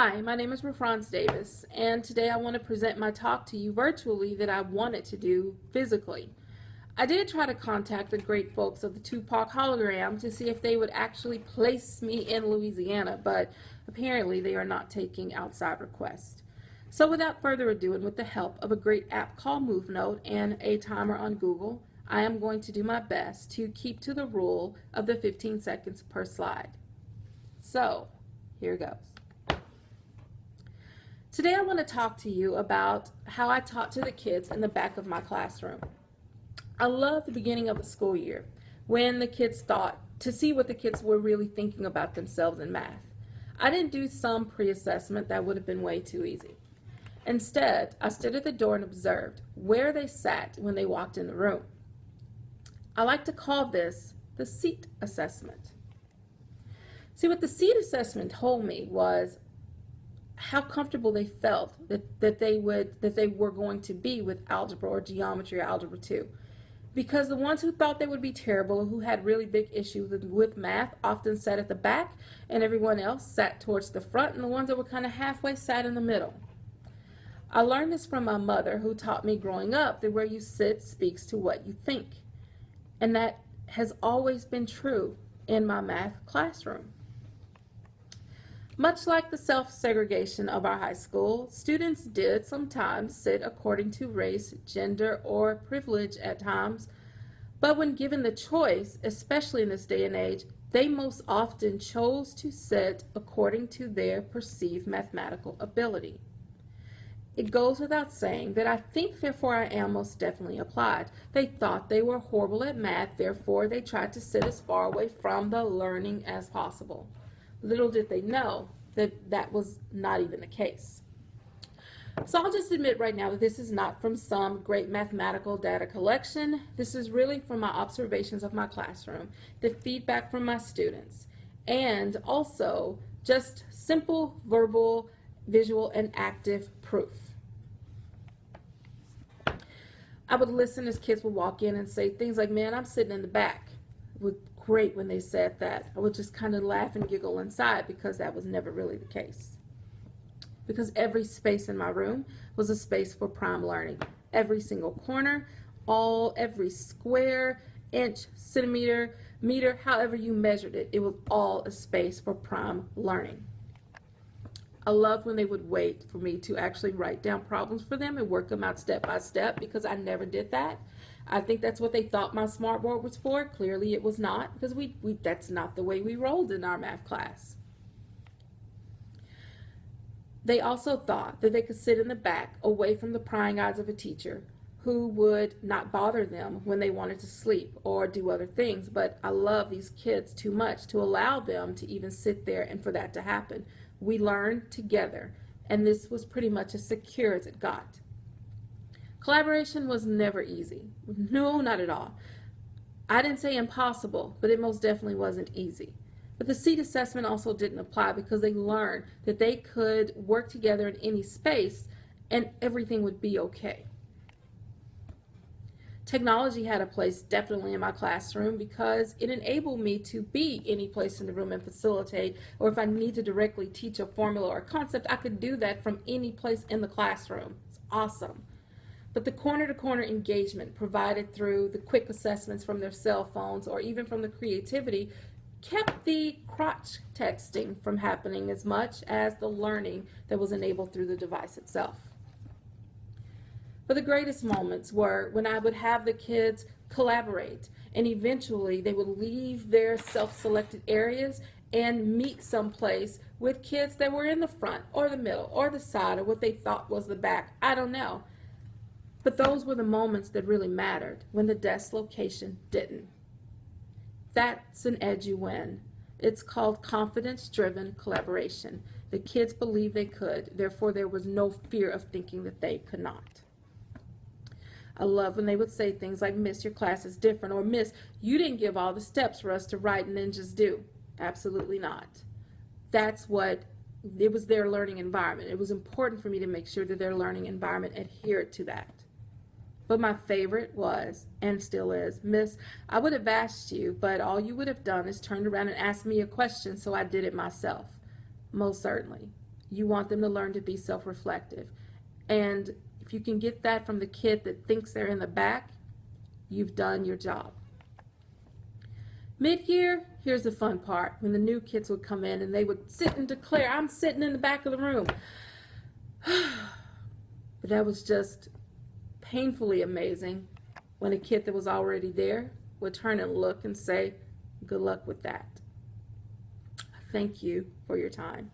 Hi, my name is Rafranz Davis, and today I want to present my talk to you virtually that I wanted to do physically. I did try to contact the great folks of the Tupac hologram to see if they would actually place me in Louisiana, but apparently they are not taking outside requests. So without further ado, and with the help of a great app called MoveNote and a timer on Google, I am going to do my best to keep to the rule of the 15 seconds per slide. So, here goes. Today I want to talk to you about how I taught to the kids in the back of my classroom. I love the beginning of the school year when the kids thought to see what the kids were really thinking about themselves in math. I didn't do some pre-assessment, that would have been way too easy. Instead, I stood at the door and observed where they sat when they walked in the room. I like to call this the seat assessment. See, what the seat assessment told me was how comfortable they felt that they were going to be with algebra or geometry or algebra 2. Because the ones who thought they would be terrible or who had really big issues with math often sat at the back, and everyone else sat towards the front, and the ones that were kind of halfway sat in the middle. I learned this from my mother, who taught me growing up that where you sit speaks to what you think. And that has always been true in my math classroom. Much like the self-segregation of our high school, students did sometimes sit according to race, gender, or privilege at times, but when given the choice, especially in this day and age, they most often chose to sit according to their perceived mathematical ability. It goes without saying that I think therefore I am most definitely applied. They thought they were horrible at math, therefore they tried to sit as far away from the learning as possible. Little did they know that that was not even the case. So I'll just admit right now that this is not from some great mathematical data collection. This is really from my observations of my classroom, the feedback from my students, and also just simple verbal, visual, and active proof. I would listen as kids would walk in and say things like, "Man, I'm sitting in the back." It was great when they said that. I would just kind of laugh and giggle inside because that was never really the case. Because every space in my room was a space for prime learning. Every single corner, every square, inch, centimeter, meter, however you measured it, it was all a space for prime learning. I loved when they would wait for me to actually write down problems for them and work them out step by step, because I never did that. I think that's what they thought my smartboard was for. Clearly it was not, because that's not the way we rolled in our math class. They also thought that they could sit in the back away from the prying eyes of a teacher who would not bother them when they wanted to sleep or do other things. But I love these kids too much to allow them to even sit there and for that to happen. We learned together, and this was pretty much as secure as it got. Collaboration was never easy. No, not at all. I didn't say impossible, but it most definitely wasn't easy. But the seat assessment also didn't apply because they learned that they could work together in any space and everything would be okay. Technology had a place definitely in my classroom because it enabled me to be any place in the room and facilitate, or if I need to directly teach a formula or a concept, I could do that from any place in the classroom. It's awesome. But the corner-to-corner engagement provided through the quick assessments from their cell phones or even from the creativity kept the crotch texting from happening as much as the learning that was enabled through the device itself. But the greatest moments were when I would have the kids collaborate, and eventually they would leave their self-selected areas and meet someplace with kids that were in the front or the middle or the side or what they thought was the back. I don't know. But those were the moments that really mattered, when the desk location didn't. That's an EduWin. It's called confidence-driven collaboration. The kids believed they could, therefore there was no fear of thinking that they could not. I love when they would say things like, "Miss, your class is different," or "Miss, you didn't give all the steps for us to write and then just do." Absolutely not. It was their learning environment. It was important for me to make sure that their learning environment adhered to that. But my favorite was, and still is, "Miss, I would have asked you, but all you would have done is turned around and asked me a question, so I did it myself." Most certainly. You want them to learn to be self-reflective. And if you can get that from the kid that thinks they're in the back, you've done your job. Mid-year, here's the fun part. When the new kids would come in and they would sit and declare, I'm sitting in the back of the room. But that was just painfully amazing when a kid that was already there would turn and look and say, good luck with that. Thank you for your time.